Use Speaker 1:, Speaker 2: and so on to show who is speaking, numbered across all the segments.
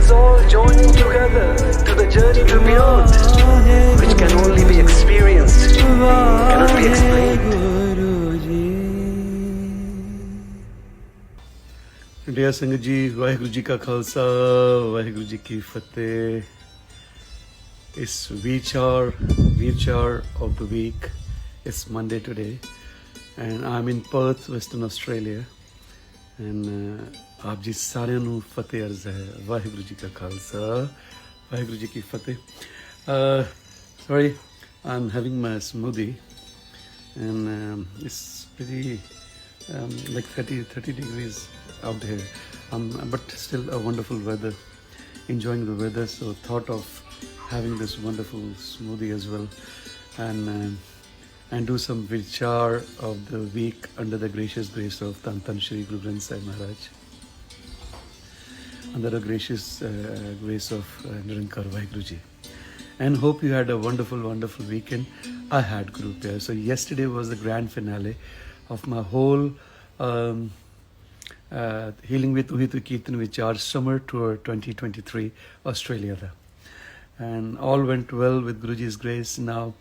Speaker 1: us all joining together to the journey to beyond, which can only be experienced, cannot be explained.
Speaker 2: Dear Sangat ji, Vaheguru ji ka Khalsa, Vaheguru ji ki Fateh. It's VeeRchaar of the week. It's Monday today, and I'm in Perth, Western Australia. And आप जी सारिਆਂ ਨੂੰ ਫਤਿਹ ਅਰਜ਼ ਹੈ ਵਾਹਿਗੁਰੂ ਜੀ ਕਾ ਖਾਲਸਾ ਵਾਹਿਗੁਰੂ ਜੀ ਕੀ ਫਤਿਹ sorry I'm having my smoothie and it's pretty like 30 degrees out here but still a wonderful weather, enjoying the weather, so thought of having this wonderful smoothie as well and do some VeeRchaar of the week under the gracious grace of Tan Shri Guru Granth Sahib Maharaj, under the gracious grace of Nirankar Vaheguru Ji. And hope you had a wonderful weekend. I had group here. So yesterday was the grand finale of my whole Healing with TUHI Kirtan VeeRchaar Summer Tour 2023 Australia. And all went well with Guruji's grace. Now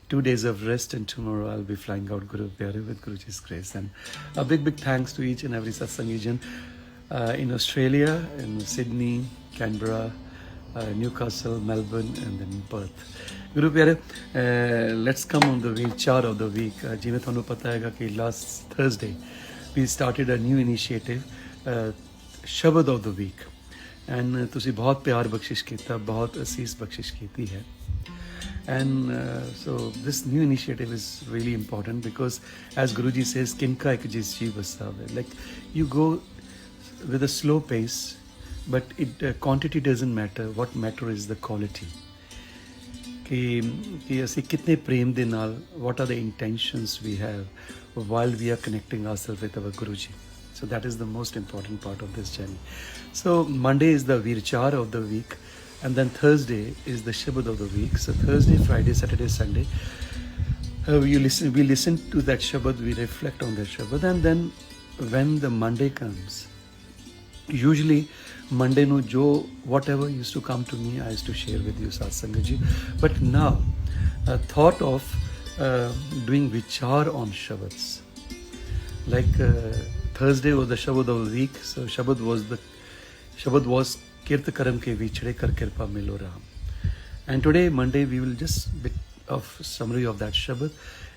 Speaker 2: 2 days of rest, and tomorrow I'll be flying out Guru Pyare with Guruji's grace. And a big thanks to each and every Satsangijan in Australia, in Sydney, Canberra, Newcastle, Melbourne, and then Perth. Guru Pyare, let's come on the VeeRchaar of the week. Jiਵੇਂ ਤੁਹਾਨੂੰ ਪਤਾ ਹੈਗਾ ਕਿ last Thursday we started a new initiative, Shabad of the week. And ਤੁਸੀਂ ਬਹੁਤ ਪਿਆਰ ਬਖਸ਼ਿਸ਼ ਕੀਤਾ, ਬਹੁਤ ਅਸੀਸ ਬਖਸ਼ਿਸ਼ ਕੀਤੀ ਹੈ. And so this new initiative is really important because, as Guruji says, Kinka ek jis jeev basave. Like, you go with a slow pace, but quantity doesn't matter. What matter is the quality. कि ਅਸੀਂ कितने प्रेम ਦੇ ਨਾਲ, what are the intentions we have while we are connecting ourselves with our Guruji. So that is the most important part of this journey. So Monday is the VeeRchaar of the week, and then Thursday is the Shabad of the week. So Thursday, Friday, Saturday, Sunday, we listen to that Shabad, we reflect on that Shabad, and then when the Monday comes, usually Monday no jo whatever used to come to me, I used to share with you, Satsangat ji. But now thought of doing VeeRchaar on Shabads, like Thursday was the Shabad of the week. So Shabad was Kirt Karam ke vichde kar kirpa milo ram. And today, Monday, we will just bit of summary of that Shabad,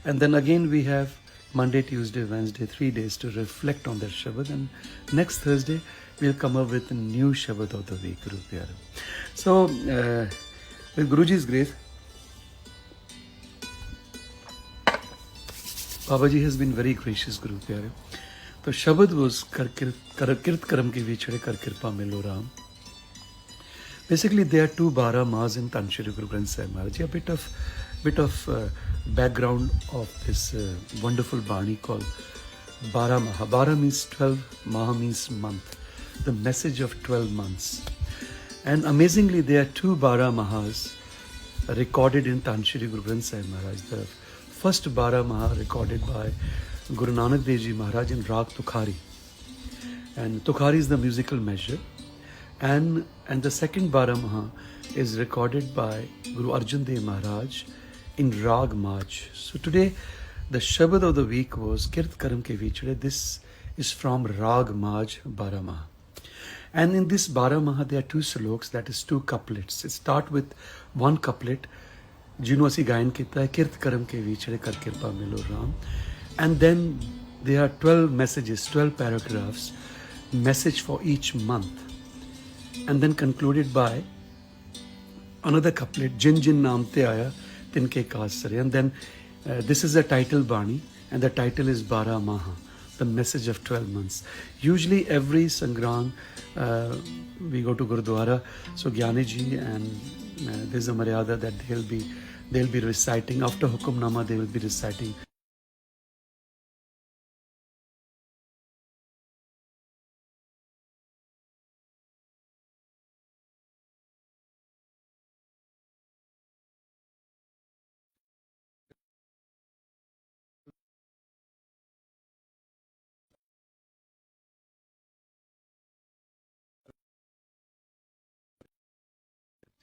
Speaker 2: and then again we have Monday, Tuesday, Wednesday, 3 days to reflect on that Shabad, and next Thursday we'll come up with a new Shabad of the week, Guru Pyare. So with Guruji's grace, Babaji has been very gracious, Guru Pyare. So Shabad was Kirt Karam ke vichde kar kirpa milo ram. Basically, there are two Bara Mahas in Tan Shri Guru Granth Sahib Maharaj. A bit of background of this wonderful Bani called Bara Maha. Bara means 12, Maha means month. The message of 12 months. And amazingly, there are two Bara Mahas recorded in Tan Shri Guru Granth Sahib Maharaj. The first Bara Maha recorded by Guru Nanak Dev Ji Maharaj in Rag Tukhari. And Tukhari is the musical measure. And the second Bara Maha is recorded by Guru Arjan Dev Maharaj in Rag Maj. So today, the Shabad of the week was Kirt Karam ke vichde. This is from Rag Maj Bara Maha. And in this Bara Maha, there are two sloks, that is two couplets. It start with one couplet, ਜਿਹਨੂੰ ਅਸੀਂ ਗਾਇਨ ਕੀਤਾ ਹੈ, Kirt Karam ke vichde kar kirpa milo ram. And then there are 12 messages, 12 paragraphs, message for each month. And then concluded by another couplet, Jin Jin Naam Te Aaya Tinke Kaaj Sare. And then this is a title Bani, and the title is Bara Maha, the message of 12 months. Usually every Sangran, we go to Gurudwara, so Gyani ji and there's a Maryada that they'll be reciting, after Hukumnama they will be reciting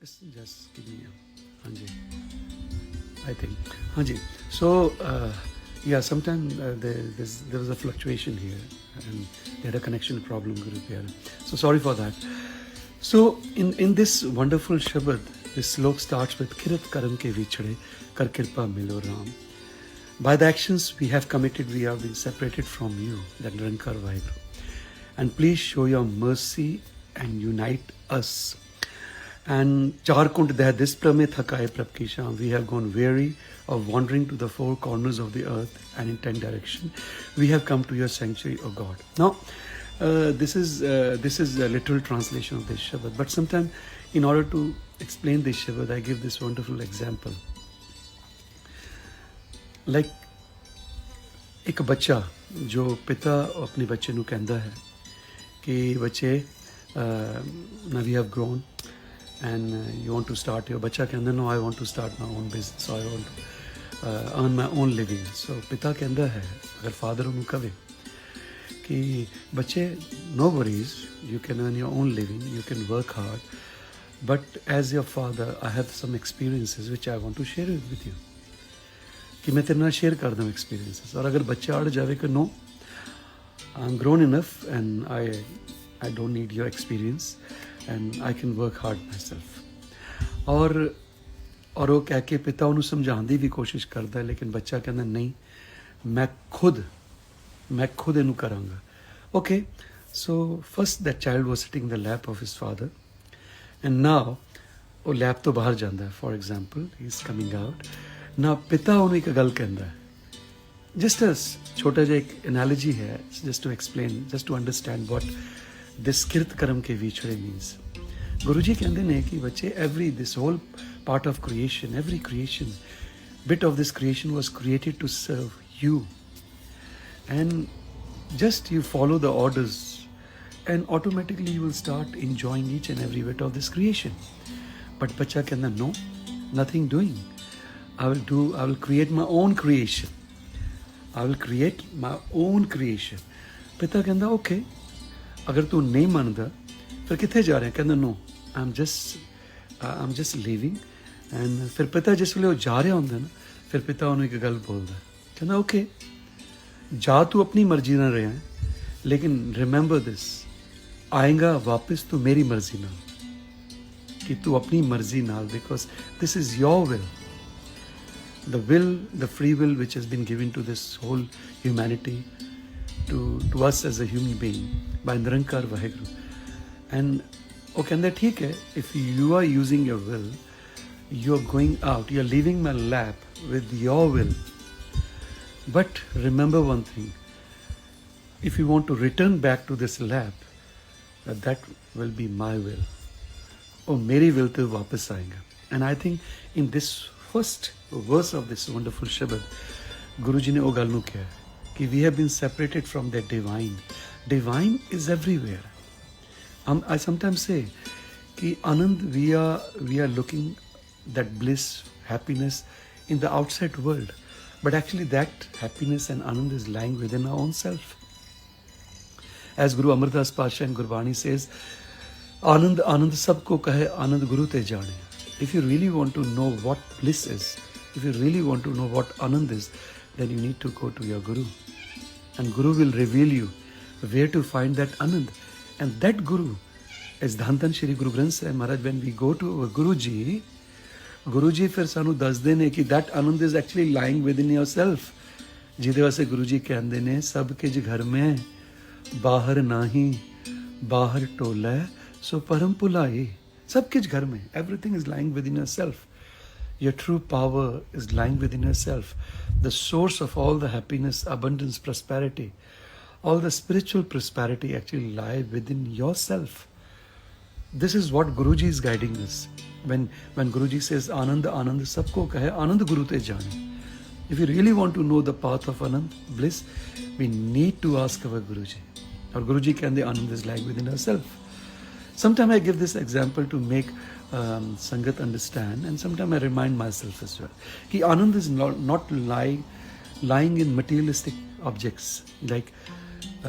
Speaker 2: just give me a, हाँ जी, I think, हाँ जी. So yeah, sometimes there was a fluctuation here, and they had a connection problem, Guru Pyare. So sorry for that. So in this wonderful Shabad, this slok starts with Kirat Karam ke vichhade, kar kirpa milo Ram. By the actions we have committed, we have been separated from you, that Nirankar Vaheguru. And please show your mercy and unite us. And Charkund Deh, this prame thakaye prab ki sham, we have gone weary of wandering to the four corners of the earth and in 10 direction. We have come to your sanctuary, O God. Now, this is a literal translation of this Shabad. But sometimes, in order to explain this Shabad, I give this wonderful example. Like, एक बच्चा जो पिता अपने बच्चे ਨੂੰ ਕਹਿੰਦਾ ਹੈ कि बच्चे now we have grown and you want to start your ਬੱਚਾ ਕਹਿੰਦਾ no I want to start my own business, so I want to earn my own living. So ਪਿਤਾ ਕਹਿੰਦਾ ਹੈ ਅਗਰ ਫਾਦਰ ਉਹਨੂੰ ਕਹੇ कि बच्चे no worries, you can earn your own living, you can work hard, but as your father I have some experiences which I want to share with you, कि मैं तेरे नाल शेयर कर दूँ एक्सपीरियंसेस. और अगर बच्चा अड़ जावे कि no I am grown enough and I don't need your experience and I can work hard myself. और वो कह के पिता उन्होंने समझाने की भी कोशिश करता है, लेकिन बच्चा कहता नहीं मैं खुद इनू करांगा. Okay, so first that child was sitting the lap of his father and now वो लैप तो बाहर जाता है. For example he is coming out ना. पिता ਉਹਨੂੰ ਇੱਕ ਗੱਲ ਕਹਿੰਦਾ ਹੈ, ਜਸਟ ਅਸ ਛੋਟਾ ਜਿਹਾ ਇੱਕ ਐਨਾਲੋਜੀ ਹੈ, just to explain, just to understand what this ਕਿਰਤ ਕਰਮ ਕੇ ਵਿਛੜੇ ਮੀਨਸ. ਗੁਰੂ ਜੀ ਕਹਿੰਦੇ ਨੇ ਕਿ ਬੱਚੇ every this hole part of creation, every creation bit of this creation was created to serve you, and just you follow the orders and automatically you will start enjoying each and every bit of this creation. But bacha ਕਹਿੰਦਾ no, nothing doing. I will create my own creation. I will create my own creation. पिता कहता okay, अगर तू नहीं मानता फिर कितने जा रहे हैं? कहता no I am just living. And फिर पिता जिस वे जा रहा होंगे ना, फिर पिता उन्होंने एक गल बोलता है, कहता ओके जा तू अपनी मर्जी ना रहा है, लेकिन रिमेंबर दिस, आएगा वापस तू मेरी मर्जी नाल, कि तू अपनी मर्जी नाल, because this is your will. The free will which has been given to this whole humanity, to us as a human being by Nirankar Vaheguru. And okay, and that theek hai, if you are using your will, you are going out, you are leaving my lap with your will. But remember one thing, if you want to return back to this lap, that will be my will. Oh, meri will to wapas aayega. And I think in this first verse of this wonderful Shabad, Guruji ne wo gal nu kiha कि we have been separated from that divine. Divine is everywhere. I sometimes say कि Anand, we are looking that bliss, happiness in the outside world, but actually that happiness and Anand is lying within our own self. As Guru Amardas Pasha and Gurbani says, Anand sabko kahe, Anand Guru te jaane. If you really want to know what bliss is, if you really want to know what Anand is, then you need to go to your Guru. And Guru will reveal you where to find that Anand. And that Guru is Dhantan Shri Guru Granth Sahib Maharaj. When we go to our Guruji फिर सानू दस देने कि that Anand is actually lying within yourself. जिहदे वास्ते गुरुजी कहंदे ने सब किज घर में बाहर नाही, बाहर टोला सो परम भुलाए. सब किछ घर में, everything is lying within yourself. Your true power is lying within yourself. The source of all the happiness, abundance, prosperity, all the spiritual prosperity actually lie within yourself. This is what Guruji is guiding us. When Guruji says Anand sabko kahe, Anand Guru te jaane. If you really want to know the path of Anand, bliss, we need to ask our Guruji. Or Guruji can the Anand is lying within ourselves. Sometimes I give this example to make Sangat understand, and sometimes I remind myself as well. Ki Anand is not lying in materialistic objects. Like,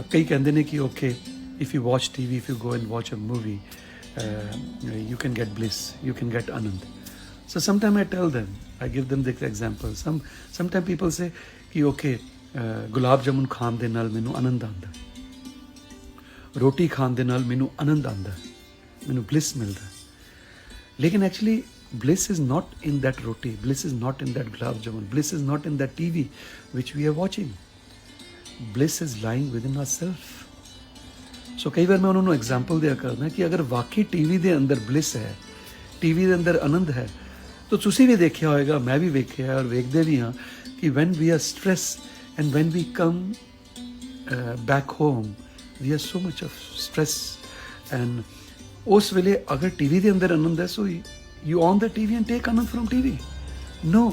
Speaker 2: kai kehande ne ki okay, if you watch TV, if you go and watch a movie, you can get bliss, you can get anand. So sometimes I tell them, I give them the example. Sometimes people say कि okay, gulab jamun ਖਾਣ ਦੇ ਨਾਲ ਮੈਨੂੰ ਆਨੰਦ ਆਉਂਦਾ, ਰੋਟੀ ਖਾਣ ਦੇ ਨਾਲ ਮੈਨੂੰ ਆਨੰਦ ਆਉਂਦਾ, ਮੈਨੂੰ bliss ਮਿਲਦਾ. ਲੇਕਿਨ actually bliss is not in that roti, bliss is not in that gulab jamun, bliss is not in that TV which we are watching. Bliss is lying within ourselves. ਸੋ ਕਈ ਵਾਰ ਮੈਂ ਉਹਨਾਂ ਨੂੰ ਐਗਜ਼ਾਮਪਲ ਦਿਆ ਕਰਦਾ ਕਿ ਅਗਰ ਵਾਕਈ ਟੀਵੀ ਦੇ ਅੰਦਰ ਬਲਿਸ ਹੈ, ਟੀਵੀ ਦੇ ਅੰਦਰ ਆਨੰਦ ਹੈ, ਤਾਂ ਤੁਸੀਂ ਵੀ ਦੇਖਿਆ ਹੋਏਗਾ, ਮੈਂ ਵੀ ਵੇਖਿਆ ਔਰ ਵੇਖਦੇ ਵੀ ਹਾਂ ਕਿ when we are stress and when we come back home we are so much of stress, and ਉਸ ਵੇਲੇ ਅਗਰ ਟੀਵੀ ਦੇ ਅੰਦਰ ਆਨੰਦ ਹੈ, so you on the TV and take anand from TV. No,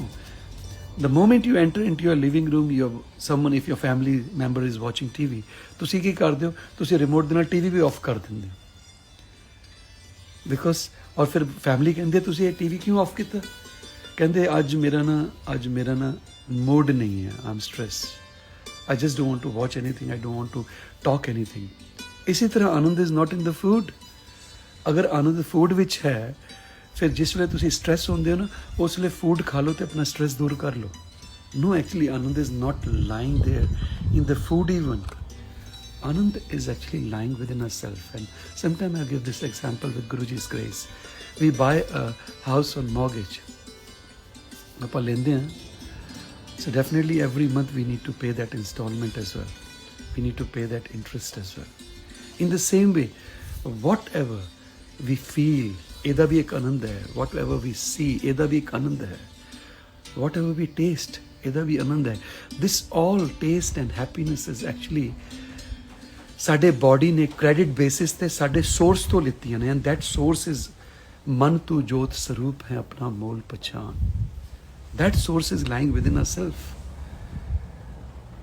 Speaker 2: the moment you enter into your living room, someone, if your family member is watching TV, ਤੁਸੀਂ ਕੀ ਕਰਦੇ ਹੋ, ਤੁਸੀਂ ਰਿਮੋਟ ਦੇ ਨਾਲ ਟੀਵੀ ਵੀ ਆਫ ਕਰ ਦਿੰਦੇ ਹੋ. ਬਿਕੋਜ਼ ਔਰ ਫਿਰ ਫੈਮਿਲੀ ਕਹਿੰਦੇ ਤੁਸੀਂ ਇਹ ਟੀਵੀ ਕਿਉਂ ਆਫ ਕੀਤਾ, ਕਹਿੰਦੇ ਅੱਜ ਮੇਰਾ ਨਾ ਮੂਡ ਨਹੀਂ ਹੈ, I am stress, I just don't want to watch anything, I don't want to talk anything. ਇਸੇ ਤਰ੍ਹਾਂ ਆਨੰਦ is not in the food. ਅਗਰ ਆਨੰਦ ਫੂਡ ਵਿੱਚ ਹੈ, ਫਿਰ ਜਿਸ ਵੇਲੇ ਤੁਸੀਂ ਸਟ੍ਰੈਸ ਹੁੰਦੇ ਹੋ ਨਾ, ਉਸ ਵੇਲੇ ਫੂਡ ਖਾ ਲਓ ਤੇ ਆਪਣਾ ਸਟ੍ਰੈਸ ਦੂਰ ਕਰ ਲਓ. No, actually Anand is not lying there in the food even. Anand is actually lying within ourselves. And sometimes I give this example with Guruji's grace. We buy a house on mortgage. ਆਪਾਂ ਲੈਂਦੇ ਹਾਂ, so definitely every month we need to pay that installment as well. We need to pay that interest as well. In the same way, whatever we feel, ਇਹਦਾ ਵੀ ਇੱਕ ਆਨੰਦ ਹੈ. Whatever we see, ਇਹਦਾ ਵੀ ਇੱਕ ਆਨੰਦ ਹੈ. Whatever we taste, ਇਹਦਾ ਵੀ ਆਨੰਦ ਹੈ. This all taste and happiness is actually ਸਾਡੇ body ਨੇ ਕ੍ਰੈਡਿਟ ਬੇਸਿਸ ਤੇ ਸਾਡੇ ਸੋਰਸ ਤੋਂ ਲਿੱਤੀਆਂ ਨੇ, and that source is ਮਨ ਤੂੰ ਜੋਤ ਸਰੂਪ ਹੈ ਆਪਣਾ ਮੋਲ ਪਛਾਣ. That source is lying within ourselves.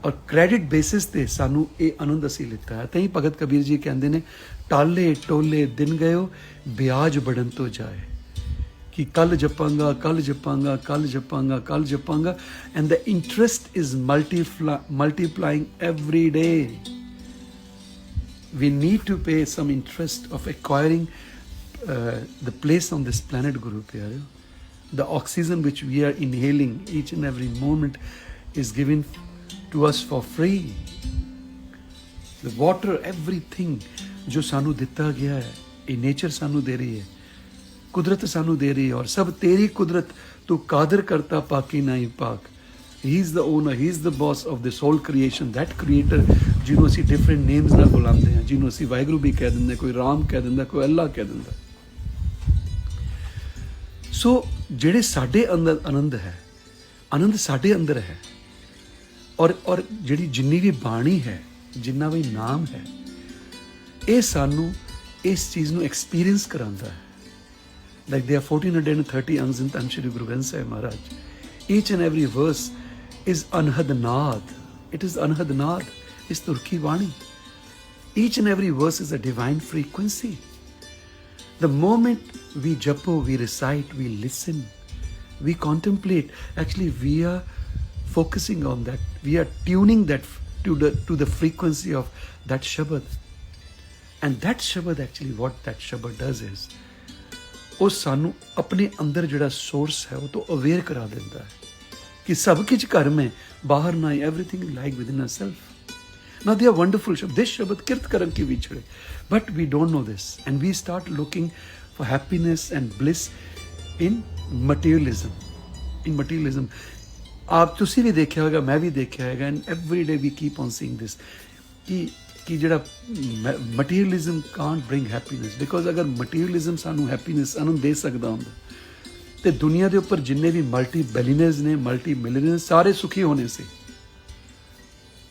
Speaker 2: ਔਰ ਕ੍ਰੈਡਿਟ ਬੇਸਿਸ ਤੇ ਸਾਨੂੰ ਇਹ ਆਨੰਦ ਅਸੀਂ ਲਿੱਤਾ ਹੈ. ਤਾਂ ਹੀ ਭਗਤ ਕਬੀਰ ਜੀ ਕਹਿੰਦੇ ਨੇ, ਟਾਲੇ ਟੋਲੇ ਦਿਨ ਗਇਓ ਵਿਆਜ ਬੜਨ ਤੋਂ ਜਾਏ, ਕਿ ਕੱਲ ਜਪਾਂਗਾ, ਕੱਲ ਜਪਾਂਗਾ, ਕੱਲ ਜਪਾਂਗਾ, ਕੱਲ ਜਪਾਂਗਾ, and the interest is multiplying every day. We need to pay some interest of acquiring the place on this planet, Guru Pyare. The oxygen which we are inhaling each and every moment is given to us for free. The water, everything जो सानू दिता गया है, ये nature सानू दे रही है, कुदरत सानू दे रही है, और सब तेरी कुदरत तू कादर करता पाकी नहीं पाक. He is the owner, he is the boss of this whole creation, that creator ਜਿਹਨੂੰ ਅਸੀਂ different names ਨਾਲ ਬੁਲਾਉਂਦੇ ਹਾਂ, ਜਿਹਨੂੰ ਅਸੀਂ ਵਾਹਿਗੁਰੂ ਵੀ ਕਹਿ ਦਿੰਦੇ, ਕੋਈ ਰਾਮ ਕਹਿ ਦਿੰਦਾ, ਕੋਈ ਅੱਲਾ ਕਹਿ ਦਿੰਦਾ. ਸੋ ਜਿਹੜੇ ਸਾਡੇ ਅੰਦਰ ਆਨੰਦ ਹੈ, ਆਨੰਦ ਸਾਡੇ ਅੰਦਰ ਹੈ, ਔਰ ਜਿਹੜੀ ਜਿੰਨੀ ਵੀ ਬਾਣੀ ਹੈ, ਜਿੰਨਾ ਵੀ ਨਾਮ ਹੈ, ਇਹ ਸਾਨੂੰ ਇਸ ਚੀਜ਼ ਨੂੰ ਐਕਸਪੀਰੀਅੰਸ ਕਰਾਉਂਦਾ ਹੈ. Like there are 1430 ਅੰਗs in ਧੰਨ ਸ਼੍ਰੀ ਗੁਰੂ ਗ੍ਰੰਥ ਸਾਹਿਬ ਮਹਾਰਾਜ. Each and every verse is Anhad Naad. It is Anhad Naad. It's Turki Vani. Each and every verse is a divine frequency. The moment we japo, we recite, we listen, we contemplate, actually we are focusing on that. We are tuning that to the frequency of that Shabad. And that Shabad, actually what that Shabad does is, ਉਹ ਸਾਨੂੰ ਆਪਣੇ ਅੰਦਰ ਜਿਹੜਾ source ਹੈ ਉਹ ਤੋਂ aware ਕਰਾ ਦਿੰਦਾ ਹੈ ਕਿ ਸਭ ਕੁਝ ਘਰ ਮੈਂ ਬਾਹਰ ਨਾ, everything like within ourselves. Now they are wonderful Shabad. This Shabad kirt karam ki vichhade. But we don't know this, and we start looking for happiness and bliss in materialism. In materialism. ਆਪ ਤੁਸੀਂ ਵੀ ਦੇਖਿਆ ਹੋਵੇਗਾ, ਮੈਂ ਵੀ ਦੇਖਿਆ ਹੋਵੇਗਾ, and every day we keep on seeing this ਕਿ ਜਿਹੜਾ materialism can't bring happiness. Because ਅਗਰ ਮਟੀਰੀਅਲਿਜ਼ਮ ਸਾਨੂੰ ਹੈਪੀਨੈਸ, ਆਨੰਦ ਦੇ ਸਕਦਾ ਹੁੰਦਾ, ਤੇ ਦੁਨੀਆ ਦੇ ਉੱਪਰ ਜਿੰਨੇ ਵੀ ਮਲਟੀ ਬਿਲੀਅਨਰਸ ਨੇ, ਮਲਟੀ ਮਿਲੀਅਨਰਸ, ਸਾਰੇ ਸੁਖੀ ਹੋਣੇ ਸੀ,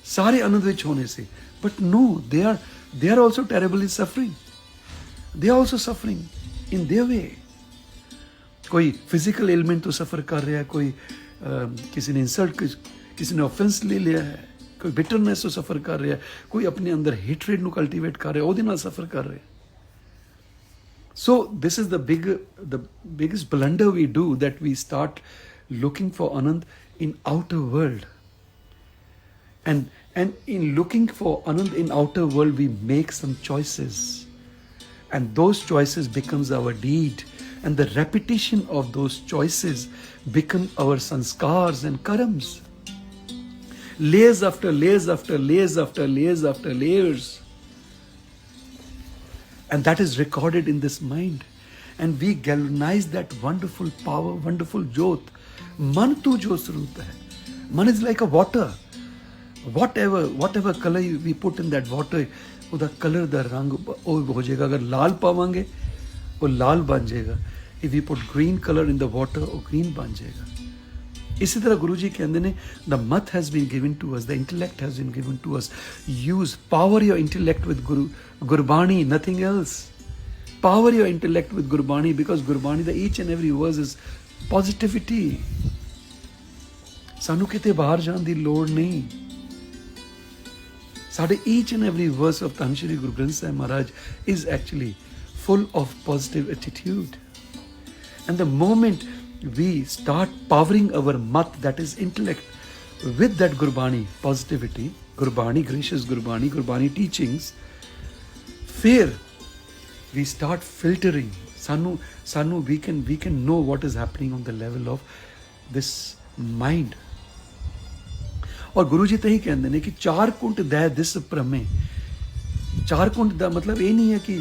Speaker 2: ਸਾਰੇ ਆਨੰਦ ਵਿੱਚ ਹੋਣੇ ਸੀ. But no, they are also terribly suffering. They are also suffering in their way. ਕੋਈ ਫਿਜ਼ੀਕਲ ਏਲਮੈਂਟ ਤੋਂ ਸਫਰ ਕਰ ਰਿਹਾ, ਕੋਈ ਕਿਸੇ ਨੇ ਇਨਸਲਟ, ਕਿਸੇ ਨੇ ਆਫੈਂਸ ਲੈ ਲਿਆ ਹੈ, ਕੋਈ ਬਿਟਰਨੈਸ ਤੋਂ ਸਫਰ ਕਰ ਰਿਹਾ, ਕੋਈ ਆਪਣੇ ਅੰਦਰ ਹੇਟਰੇਡ ਨੂੰ ਕਲਟੀਵੇਟ ਕਰ ਰਿਹਾ, ਉਹਦੇ ਨਾਲ ਸਫਰ ਕਰ ਰਿਹਾ. So this is the biggest blunder we do, that we start looking for Anand in outer world. And in looking for Anand in outer world, we make some choices. and those choices becomes our deed, and the repetition of those choices become our sanskars and karams. Layers after layers after layers after layers after layers, and that is recorded in this mind, and we galvanize that wonderful power, wonderful jyot. Man tu jo swarup hai. Man is like a water. Whatever color we put in that water, ਉਹਦਾ colour ਦਾ ਰੰਗ ਉਹ ਹੋ ਜਾਏਗਾ. ਅਗਰ ਲਾਲ ਪਾਵਾਂਗੇ ਉਹ ਲਾਲ ਬਣ ਜਾਏਗਾ. if we put green color in the water ਉਹ green ਬਣ ਜਾਏਗਾ. ਇਸੇ ਤਰ੍ਹਾਂ ਗੁਰੂ ਜੀ ਕਹਿੰਦੇ ਨੇ, the mat has been given to us, the intellect has been given to us. Use, power your intellect with Gurbani, nothing else. Power your intellect with Gurbani, because Gurbani, the each and every verse is positivity. ਸਾਨੂੰ ਕਿਤੇ ਬਾਹਰ ਜਾਣ ਦੀ ਲੋੜ ਨਹੀਂ. ਸਾਡੇ each and every verse of Tan Shri Guru Granth Sahib Maharaj is actually full of positive attitude. And the moment we start powering our mat, that is intellect, with that Gurbani positivity, Gurbani, gracious Gurbani, Gurbani teachings, fear, we start filtering. Sanu, we can know what is happening on the level of this mind. और गुरु जी तो ही कहते हैं कि 4 कुंट दै this प्रमे. 4 कुंट दा मतलब ये नहीं है कि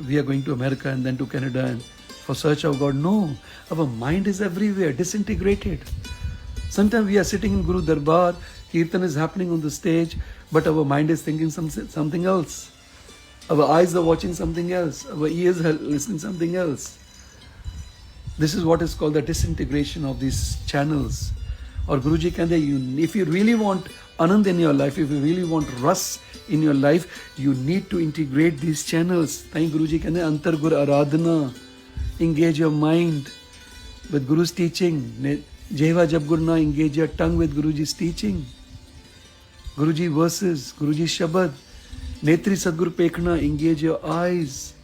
Speaker 2: we are going to America and then to Canada and for search of God. No, our mind is everywhere, disintegrated. Sometimes we are sitting in Guru Darbar, Kirtan is happening on the stage, but our mind is thinking something else. Our eyes are watching something else. Our ears are listening something else. This is what is called the disintegration of these channels. और गुरु जी कहते हैं, if you really want anand in your life, if you really want ras in your life, you need to integrate these channels. ताई गुरु जी कहते हैं अंतर गुर आराधना, engage your mind with Guru's teaching. Jeva jab gurna, engage your tongue with Guruji's teaching. Guruji verses, Guruji Shabad. Netri Sadguru Pekhna, engage your eyes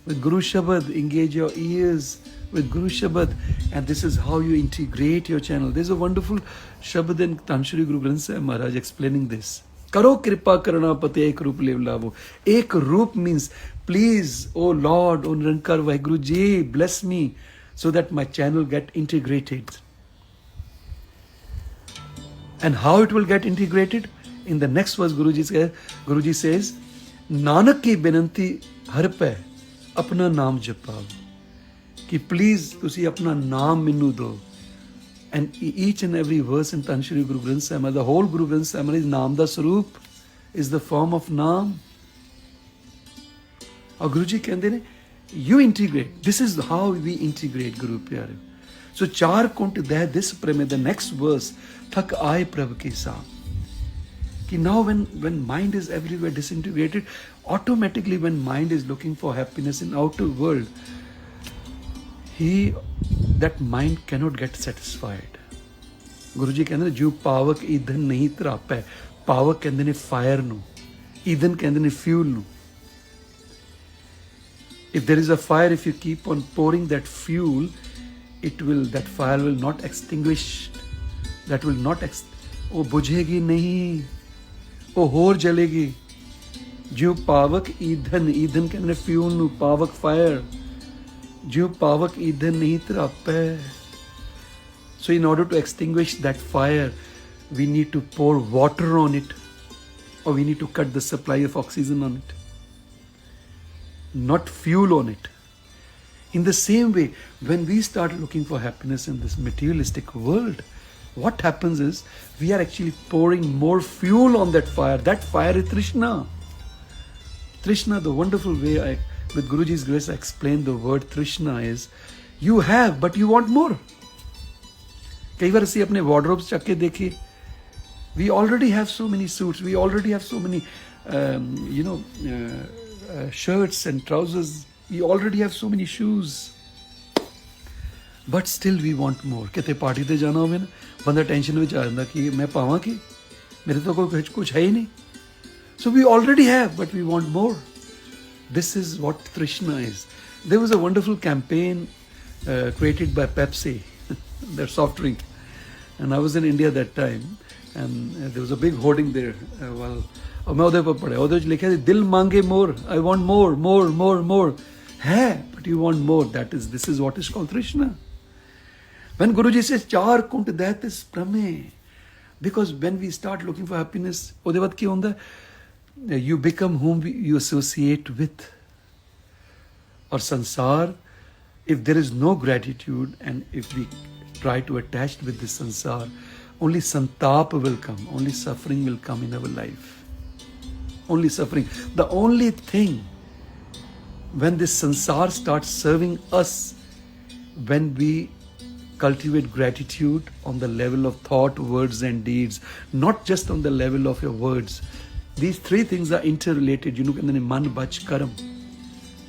Speaker 2: with Guru Shabad, engage your ears with Guru Shabad, and this is how you integrate your channel. There's a wonderful Shabad in Tan Shri Guru Granth Sahib Maharaj explaining this. Karo kripa karna pate ek roop lev lavo. Ek roop means, please, oh Lord, oh Nirankar Vaheguru Ji, bless me so that my channel get integrated. And how it will get integrated? In the next verse, Guruji says, Nanak ki binanti har pe apna naam japao. कि please तुसी अपना नाम मैनू दो. And each and every verse in Tan Shri Guru Granth Sahib, the whole Guru Granth Sahib is Naam da Swaroop, is the form of Naam. और गुरु जी कहते हैं, you integrate. This is how we integrate, Guru Pyare. So 4 कुंट दह this preme, the next verse, थक आए प्रभ के साथ. कि now when mind is everywhere disintegrated, automatically when mind is looking for happiness in outer world, that mind cannot get satisfied. Guru ji ਕਹਿੰਦੇ ਨੇ ਜੋ ਪਾਵਕ ਈਂਧਨ ਨਹੀਂ ਤਰਾਪੈ. ਪਾਵਕ ਕਹਿੰਦੇ ਨੇ ਫਾਇਰ ਨੂੰ, ਈਂਧਨ ਕਹਿੰਦੇ ਨੇ ਫਿਊਲ ਨੂੰ. If there is a fire, if you keep on pouring that fuel, that fire will not extinguish. That will not ਉਹ ਬੁਝੇਗੀ ਨਹੀਂ, ਉਹ ਹੋਰ ਜਲੇਗੀ. ਜੋ ਪਾਵਕ ਈਂਧਨ ਕਹਿੰਦੇ ਨੇ ਫਿਊਲ ਨੂੰ, ਪਾਵਕ ਫਾਇਰ. जो पावक ईंधन नहीं तरापै. So in order to extinguish that fire, we need to pour water on it, or we need to cut the supply of oxygen on it, not fuel on it. In the same way, when we start looking for happiness in this materialistic world, what happens is we are actually pouring more fuel on that fire. That fire is Trishna. Trishna, the wonderful way with Guruji's grace, I explained the word Trishna is, you have, but you want more. कई बार ਅਸੀਂ अपने wardrobes ਚੱਕ ਕੇ ਦੇਖੇ, we already have so many suits, we already have so many shirts and trousers, we already have so many shoes, but still we want more. ਕਿਤੇ party ਤੇ ਜਾਣਾ ਹੋਵੇ ਨਾ, ਬੰਦਾ ਟੈਨਸ਼ਨ ਵਿੱਚ ਆ ਜਾਂਦਾ ਕਿ ਮੈਂ ਪਾਵਾਂ ਕੀ, ਮੇਰੇ ਤੋਂ ਕੋਈ ਕੁਝ ਹੈ ਹੀ ਨਹੀਂ. So we already have, but we want more. This is what Trishna is. There was a wonderful campaign created by Pepsi, their soft drink. And I was in India that time, and there was a big hoarding there while और मैं ਉਹਦੇ पर पढ़िया ਉਹਦੇ ਵਿੱਚ ਲਿਖਿਆ ਸੀ ਦਿਲ ਮੰਗੇ more, I want more, more, more, more है, but you want more. This is what is called Trishna. When Guruji says चार कुंट, that is प्रमेय. Because when we start looking for happiness, ਉਹਦੇ ਬਾਅਦ ਕੀ ਹੁੰਦਾ, you become whom you associate with. और संसार, if there is no gratitude and if we try to attach with this sansar, only santap will come, only suffering will come in our life. Only suffering. The only thing, when this sansar starts serving us, when we cultivate gratitude on the level of thought, words and deeds, not just on the level of your words. These three things are interrelated. You know, man, bach, karam.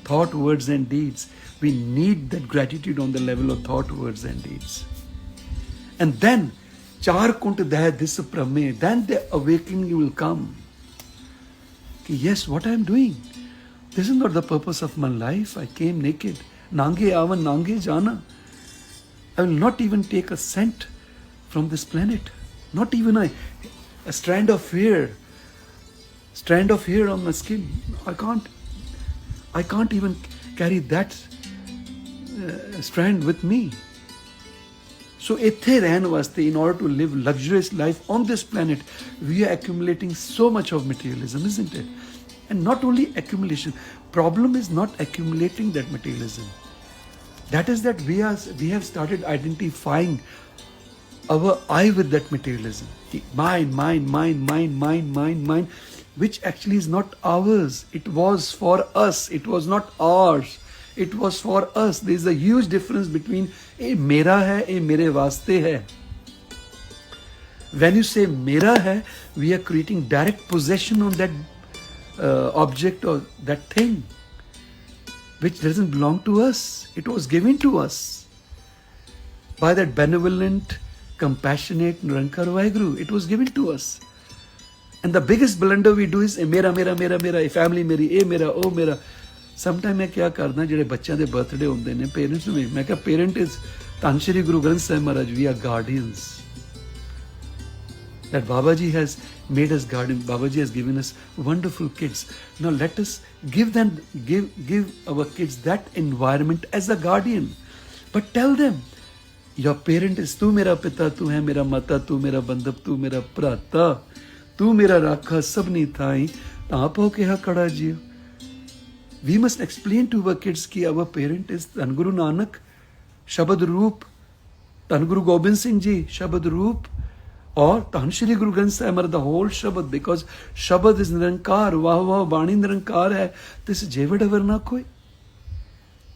Speaker 2: Thought, words and deeds. We need that gratitude on the level of thought, words and deeds. And then, char kunt deh this prame, then the awakening will come. Yes, what I am doing, this is not the purpose of my life. I came naked. Nange avan, nange jana. I will not even take a cent from this planet. Not even a strand of hair. Strand of hair on my skin. I can't even carry that strand with me. So ਇੱਥੇ ਰਹਿਣ ਵਾਸਤੇ, in order to live luxurious life on this planet, we are accumulating so much of materialism, isn't it? And not only accumulation. Problem is not accumulating that materialism. That is that we have started identifying our I with that materialism. Mine, mine, mine, mine, mine, mine, mine, which actually is not ours. It was for us. It was not ours. It was for us. There is a huge difference between a mera hai, a mere vaste hai. When you say mera hai, we are creating direct possession on that object or that thing, which doesn't belong to us. It was given to us by that benevolent, compassionate Nirankar Vaheguru. It was given to us. And the biggest blunder we do is mera, mera, mera, mera, a family meri, a mera, oh mera. Sometimes मैं क्या करना, ਜਿਹੜੇ ਬੱਚਿਆਂ ਦੇ birthday ਹੁੰਦੇ ਨੇ, parents ਨੂੰ ਮੈਂ ਕਿਹਾ parent is Dhan Shri Guru Granth Sahib Maharaj, we are guardians. That Babaji has made us guardian. Babaji has given us wonderful kids. Now let us give our kids that environment as a guardian. But tell them, your parent is tu mera pita, tu hai mera mata, tu mera bandhap, tu mera prata, tu mera rakha, sabni thai, aap ho keha kada jiyo. We must explain to our kids ki our parent is Dhan Guru Nanak, Shabad Roop, Dhan Guru Gobind Singh Ji, Shabad Roop, or Dhan Shri Guru Granth Sahib Maharaj, the whole Shabad, because Shabad is Nirankar, Vah Vah Bani Nirankar hai, this is Jevad Avar na koi.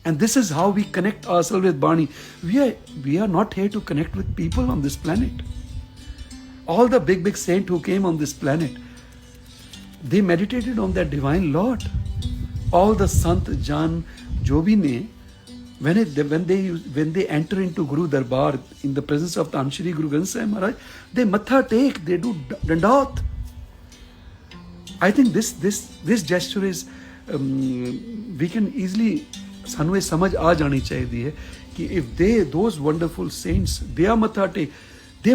Speaker 2: And this is how we connect ourselves with Bani. We are not here to connect with people on this planet. All the big saints who came on this planet, they meditated on that divine Lord. All the Sant, Jan, jo bhi ne, when they enter into Guru Darbar in the presence of Dhan Shri Guru Granth Sahib Maharaj, they matha take, they do dandaat. I think this gesture is, we can easily, ਸਾਨੂੰ ਇਹ ਸਮਝ ਆ ਜਾਣੀ ਚਾਹੀਦੀ ਹੈ ਕਿ if those wonderful saints, they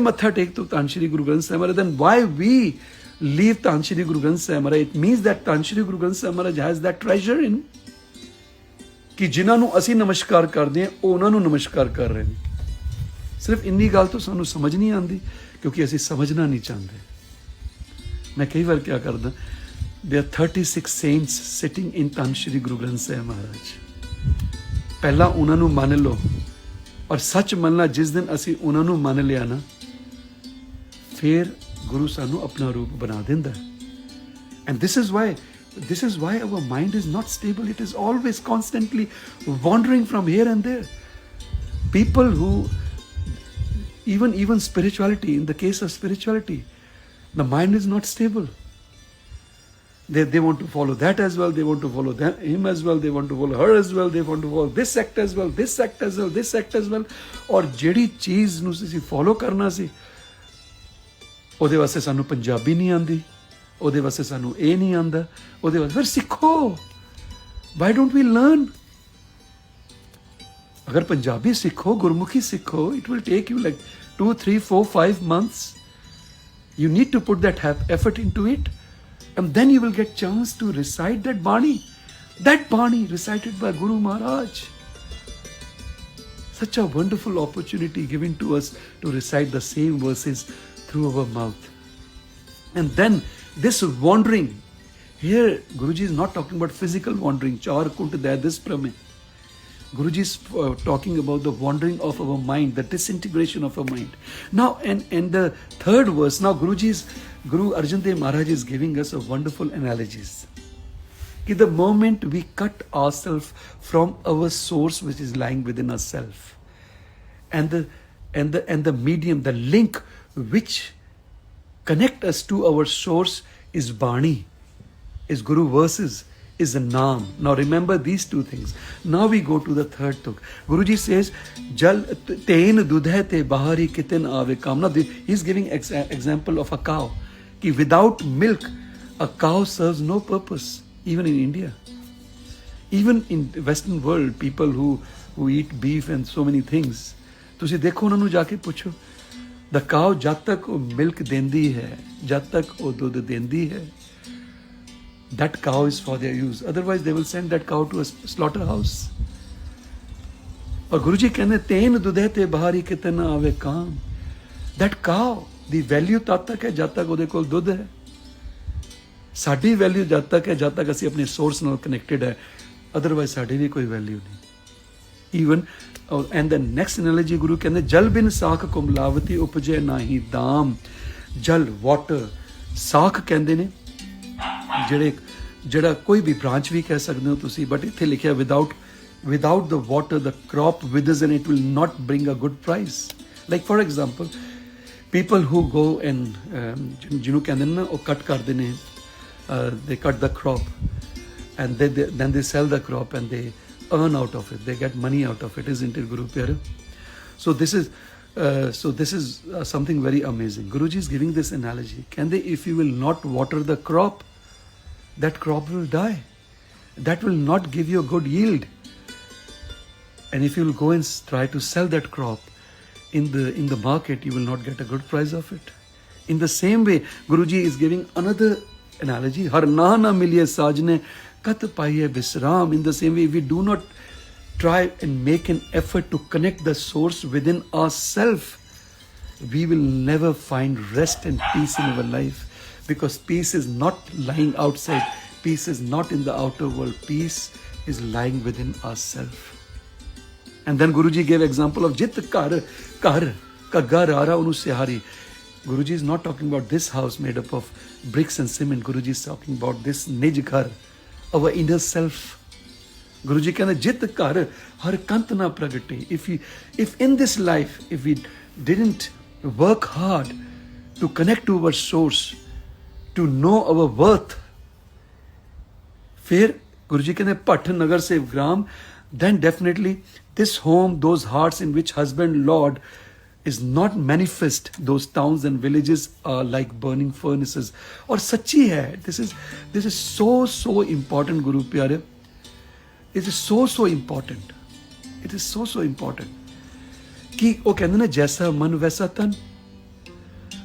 Speaker 2: matha take to Dhan Shri Guru Granth Sahib Maharaj, then why we leave Dhan Shri Guru Granth Sahib Maharaj? It means that Dhan Shri Guru Granth Sahib Maharaj has that treasure in ਕਿ ਜਿਨ੍ਹਾਂ ਨੂੰ ਅਸੀਂ ਨਮਸਕਾਰ ਕਰਦੇ ਹਾਂ ਉਹ ਉਹਨਾਂ ਨੂੰ ਨਮਸਕਾਰ ਕਰ ਰਹੇ ਨੇ. ਸਿਰਫ ਇੰਨੀ ਗੱਲ ਤੋਂ ਸਾਨੂੰ ਸਮਝ ਨਹੀਂ ਆਉਂਦੀ ਕਿਉਂਕਿ ਅਸੀਂ ਸਮਝਣਾ ਨਹੀਂ ਚਾਹੁੰਦੇ. ਮੈਂ ਕਈ ਵਾਰ ਕਿਆ ਕਰਦਾ, there are 36 saints sitting in Dhan Shri Guru Granth Sahib Maharaj. ਪਹਿਲਾਂ ਉਹਨਾਂ ਨੂੰ ਮੰਨ ਲਓ, ਔਰ ਸੱਚ ਮੰਨਣਾ ਜਿਸ ਦਿਨ ਅਸੀਂ ਉਹਨਾਂ ਨੂੰ ਮੰਨ ਲਿਆ ਨਾ, ਫਿਰ ਗੁਰੂ ਸਾਨੂੰ ਆਪਣਾ ਰੂਪ ਬਣਾ ਦਿੰਦਾ. And this is why our mind is not stable. It is always constantly wandering from here and there. People who, even spirituality, in the case of spirituality, the mind is not stable. They want to follow that as well, they want to follow him as well, they want to follow her as well, they want to follow this sect as well, this sect as well, this sect as well. और ਜਿਹੜੀ ਚੀਜ਼ ਨੂੰ ਅਸੀਂ follow ਕਰਨਾ ਸੀ, ਉਹਦੇ ਵਾਸਤੇ ਸਾਨੂੰ ਪੰਜਾਬੀ ਨਹੀਂ ਆਉਂਦੀ, ਉਹਦੇ ਵਾਸਤੇ ਸਾਨੂੰ ਇਹ ਨਹੀਂ ਆਉਂਦਾ, ਉਹਦੇ ਵਾਸਤੇ ਫਿਰ ਸਿੱਖੋ. Why don't we learn? ਅਗਰ ਪੰਜਾਬੀ ਸਿੱਖੋ, ਗੁਰਮੁਖੀ ਸਿੱਖੋ, it will take you like 2, 3, 4, 5 months. You need to put that effort into it. And then you will get chance to recite that Bani. That Bani recited by Guru Maharaj. Such a wonderful opportunity given to us to recite the same verses through our mouth. And then this wandering, here Guruji is not talking about physical wandering, char kunt daya this prame. Guruji is talking about the wandering of our mind, the disintegration of our mind. Now, and the third verse, now Guru Arjan Dev Maharaj is giving us a wonderful analogies. Ki the moment we cut ourselves from our source which is lying within ourselves, and the medium, the link which connect us to our source is Bani, is Guru verses, is a Naam. Now remember these two things. Now we go to the third tuk. Guruji says, Jal teen dudhe te bahari kiten aave kam. Now he's giving example of a cow. Ki without milk, a cow serves no purpose. Even in India. Even in the Western world, people who eat beef and so many things. ਤੁਸੀਂ ਦੇਖੋ ਉਹਨਾਂ ਨੂੰ ਜਾ ਕੇ ਪੁੱਛੋ, the cow ਜਦ ਤੱਕ ਉਹ milk ਦਿੰਦੀ ਹੈ, ਜਦ ਤੱਕ ਉਹ ਦੁੱਧ ਦਿੰਦੀ ਹੈ, that cow is for their use. Otherwise they will send that cow to a slaughterhouse. ਔਰ ਗੁਰੂ ਜੀ ਕਹਿੰਦੇ ਤੇਨ ਦੁਧੇ ਤੇ ਬਾਹਰੀ ਕਿਤੇ ਨਾ ਆਵੇ ਕਾਮ. That cow ਦੀ ਵੈਲਿਊ ਤਦ ਤੱਕ ਹੈ ਜਦ ਤੱਕ ਉਹਦੇ ਕੋਲ ਦੁੱਧ ਹੈ. ਸਾਡੀ ਵੈਲਿਊ ਜਦ ਤੱਕ ਹੈ ਜਦ ਤੱਕ ਅਸੀਂ ਆਪਣੇ ਸੋਰਸ ਨਾਲ ਕਨੈਕਟਡ ਹੈ. ਅਦਰਵਾਈਜ਼ ਸਾਡੀ ਵੀ ਕੋਈ ਵੈਲਿਊ ਨਹੀਂ. Even and the next analogy Guru ਕਹਿੰਦੇ ਜਲ ਬਿਨ ਸਾਖ ਕੁਮਲਾਵਤੀ ਉਪਜੇ ਨਾਹੀ ਦਾਮ. ਜਲ ਵਾਟਰ ਸਾਖ ਕਹਿੰਦੇ ਨੇ ਜਿਹੜਾ ਕੋਈ ਵੀ ਬ੍ਰਾਂਚ ਵੀ ਕਹਿ ਸਕਦੇ ਹੋ ਤੁਸੀਂ, ਬਟ ਇੱਥੇ ਲਿਖਿਆ without the water the crop withers and it will not bring a good price. Like for example, people who go and ਜਿਹਨੂੰ ਕਹਿੰਦੇ ਨੇ ਨਾ ਉਹ ਕੱਟ ਕਰਦੇ ਨੇ, they cut the crop and then they sell the crop and they earn out of it, they get money out of it, isn't it Guru Pyare? So this is something very amazing. Guruji is giving this analogy. Kande if you will not water the crop, that crop will die, that will not give you a good yield. And if you will go and try to sell that crop in the market, you will not get a good price of it. In the same way, Guruji is giving another analogy. Har na miliye sajne kat paiye visram. In the same way, if we do not try and make an effort to connect the source within ourselves, we will never find rest and peace in our life. Because peace is not lying outside. Peace is not in the outer world. Peace is lying within ourselves. And then Guruji gave example of jit kar kagar ara unu sehari. Guruji is not talking about this house made up of bricks and cement. Guruji is talking about this nij ghar, our inner self. Guruji ਕਹਿੰਦੇ jit kar har kant na pragate. If in this life, if we didn't work hard to connect to our source, to know our worth, फिर Guruji ਕਹਿੰਦੇ ਭੱਠ ਨਗਰ ਸੇ gram, then definitely this home, those hearts in which husband Lord is not manifest, those towns and villages are like burning furnaces. और सच्ची है, this is so important Guru Pyare. It is so important. It is so important कि ਉਹ ਕਹਿੰਦੇ ਨੇ ਜੈਸਾ ਮਨ ਵੈਸਾ ਤਨ.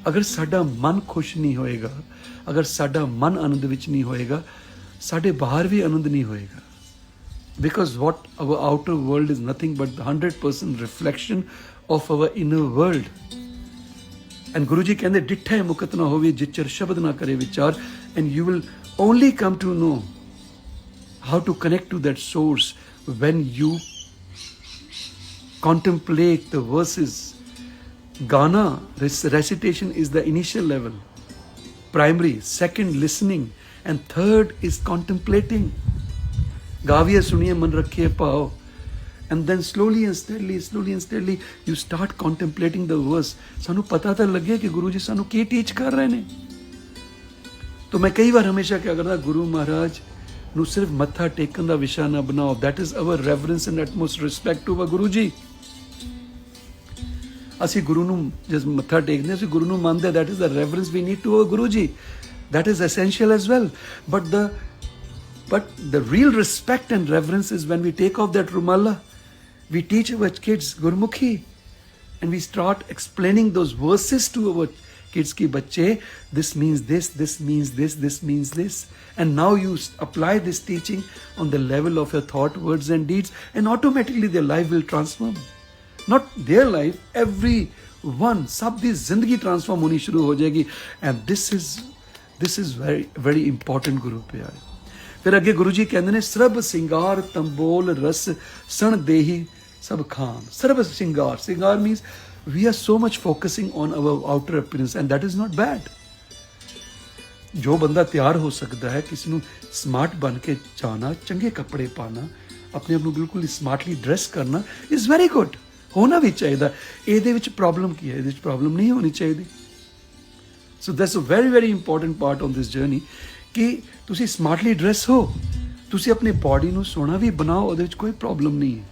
Speaker 2: ਅਗਰ ਸਾਡਾ ਮਨ ਖੁਸ਼ ਨਹੀਂ ਹੋਏਗਾ, ਅਗਰ ਸਾਡਾ ਮਨ ਆਨੰਦ ਵਿੱਚ ਨਹੀਂ ਹੋਏਗਾ, ਸਾਡੇ ਬਾਹਰ ਵੀ ਆਨੰਦ ਨਹੀਂ ਹੋਏਗਾ. Because what our outer world is nothing but 100% reflection of our inner world. And Guruji ਕਹਿੰਦੇ ਡਿੱਠੇ ਮੁਕਤ ਨਾ ਹੋਵੇ ਜਿਚਰ ਸ਼ਬਦ ਨਾ ਕਰੇ ਵਿਚਾਰ. And you will only come to know how to connect to that source when you contemplate the verses. Gana, recitation is the initial level, primary. Second, listening. And third is contemplating. Gaviya suniye man rakhiye pao. And then slowly and steadily you start contemplating the verse. ਸਾਨੂੰ ਪਤਾ ਤਾਂ ਲੱਗੇ ਕਿ ਗੁਰੂ ਜੀ ਸਾਨੂੰ ਕੀ teach ਕਰ ਰਹੇ ਨੇ. तो मैं कई बार हमेशा क्या करता, गुरु महाराज ਨੂੰ ਸਿਰਫ ਮੱਥਾ ਟੇਕਣ ਦਾ ਵਿਸ਼ਾ ਨਾ ਬਣਾਓ. That is our reverence and utmost respect to our Guru ji. ਅਸੀਂ ਗੁਰੂ ਨੂੰ ਜਦ ਮੱਥਾ ਟੇਕਦੇ ਅਸੀਂ ਗੁਰੂ ਨੂੰ ਮੰਨਦੇ. That is the reverence we need to our Guru ji. That is essential as well. But the real respect and reverence is when we take off that rumala, we teach our kids Gurmukhi, and we start explaining those verses to our kids ki bache, this means this means this means this. And now you apply this teaching on the level of your thought, words and deeds, and automatically their life will transform. Not their life, everyone, sab di zindagi transform honi shuru ho jayegi. And this is very, very important, Guru Pyare. फिर अगे गुरु जी कहते हैं सरब सिंगार तंबोल रस सण देही सब खान. सरब सिंगार, सिंगार means we are so much focusing on our outer appearance and that is not bad. जो बंदा तैयार हो सकता है, किसी ਨੂੰ स्मार्ट बन के जाना, चंगे कपड़े पाना, अपने आप ਨੂੰ बिल्कुल स्मार्टली ड्रेस करना is very good. होना भी चाहिए. ਇਹਦੇ ਵਿੱਚ ਪ੍ਰੋਬਲਮ ਕੀ ਹੈ? ਇਹਦੇ ਵਿੱਚ ਪ੍ਰੋਬਲਮ ਨਹੀਂ ਹੋਣੀ ਚਾਹੀਦੀ. So that's a very, very important part on this journey ਕਿ ਤੁਸੀਂ ਸਮਾਰਟਲੀ ਡਰੈਸ ਹੋ, ਤੁਸੀਂ ਆਪਣੀ ਬਾਡੀ ਨੂੰ ਸੋਹਣਾ ਵੀ ਬਣਾਓ, ਉਹਦੇ ਵਿੱਚ ਕੋਈ ਪ੍ਰੋਬਲਮ ਨਹੀਂ ਹੈ.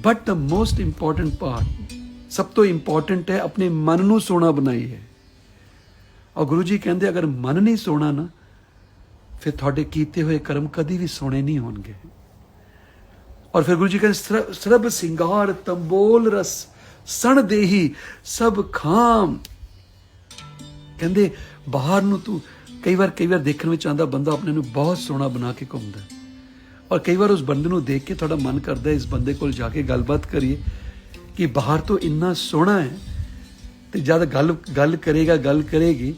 Speaker 2: But the most important part, ਸਭ ਤੋਂ ਇੰਪੋਰਟੈਂਟ ਹੈ ਆਪਣੇ ਮਨ ਨੂੰ ਸੋਹਣਾ ਬਣਾਈਏ. ਔਰ ਗੁਰੂ ਜੀ ਕਹਿੰਦੇ ਅਗਰ ਮਨ ਨਹੀਂ ਸੋਹਣਾ ਨਾ, ਫਿਰ ਤੁਹਾਡੇ ਕੀਤੇ ਹੋਏ ਕਰਮ ਕਦੀ ਵੀ ਸੋਹਣੇ ਨਹੀਂ ਹੋਣਗੇ. ਔਰ ਫਿਰ ਗੁਰੂ ਜੀ ਕਹਿੰਦੇ ਸਰਬ ਸਿੰਗਾਰ ਤੰਬੋਲ ਰਸ ਸਣ ਦੇਹੀ ਸਭ ਖਾਮ. ਕਹਿੰਦੇ ਬਾਹਰ ਨੂੰ ਤੂੰ ਕਈ ਵਾਰ ਦੇਖਣ ਵਿੱਚ ਆਉਂਦਾ ਬੰਦਾ ਆਪਣੇ ਨੂੰ ਬਹੁਤ ਸੋਹਣਾ ਬਣਾ ਕੇ ਘੁੰਮਦਾ, ਔਰ ਕਈ ਵਾਰ ਉਸ ਬੰਦੇ ਨੂੰ ਦੇਖ ਕੇ ਤੁਹਾਡਾ ਮਨ ਕਰਦਾ ਇਸ ਬੰਦੇ ਕੋਲ ਜਾ ਕੇ ਗੱਲਬਾਤ ਕਰੀਏ ਕਿ ਬਾਹਰ ਤੋਂ ਇੰਨਾ ਸੋਹਣਾ ਹੈ, ਤੇ ਜਦ ਗੱਲ ਕਰੇਗੀ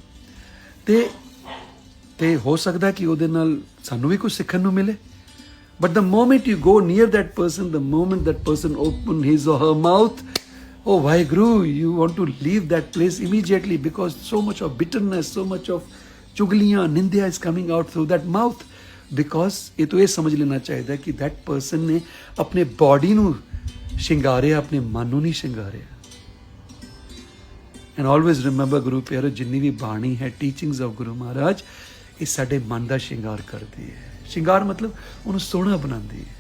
Speaker 2: ਤੇ ਹੋ ਸਕਦਾ ਕਿ ਉਹਦੇ ਨਾਲ ਸਾਨੂੰ ਵੀ ਕੁਝ ਸਿੱਖਣ ਨੂੰ ਮਿਲੇ. But the moment you go near that person, the moment that person open his or her mouth, oh Vaheguru, you want to leave that place immediately because so much of bitterness, so much of ਚੁਗਲੀਆਂ ਨਿੰਦਿਆ is coming out through that mouth. Because ਇਹ ਤੋਂ ਇਹ ਸਮਝ ਲੈਣਾ ਚਾਹੀਦਾ ਕਿ that person ਨੇ ਆਪਣੇ ਬਾਡੀ ਨੂੰ ਸ਼ਿੰਗਾਰਿਆ, ਆਪਣੇ ਮਨ ਨੂੰ ਨਹੀਂ ਸ਼ਿੰਗਾਰਿਆ. And always remember ਗੁਰੂ ਪਿਆਰੋ, ਜਿੰਨੀ ਵੀ ਬਾਣੀ ਹੈ, ਟੀਚਿੰਗਸ ਆਫ ਗੁਰੂ ਮਹਾਰਾਜ, ਇਹ ਸਾਡੇ ਮਨ ਦਾ ਸ਼ਿੰਗਾਰ ਕਰਦੀ ਹੈ. ਸ਼ਿੰਗਾਰ ਮਤਲਬ ਉਹਨੂੰ ਸੋਹਣਾ ਬਣਾਉਂਦੀ ਹੈ.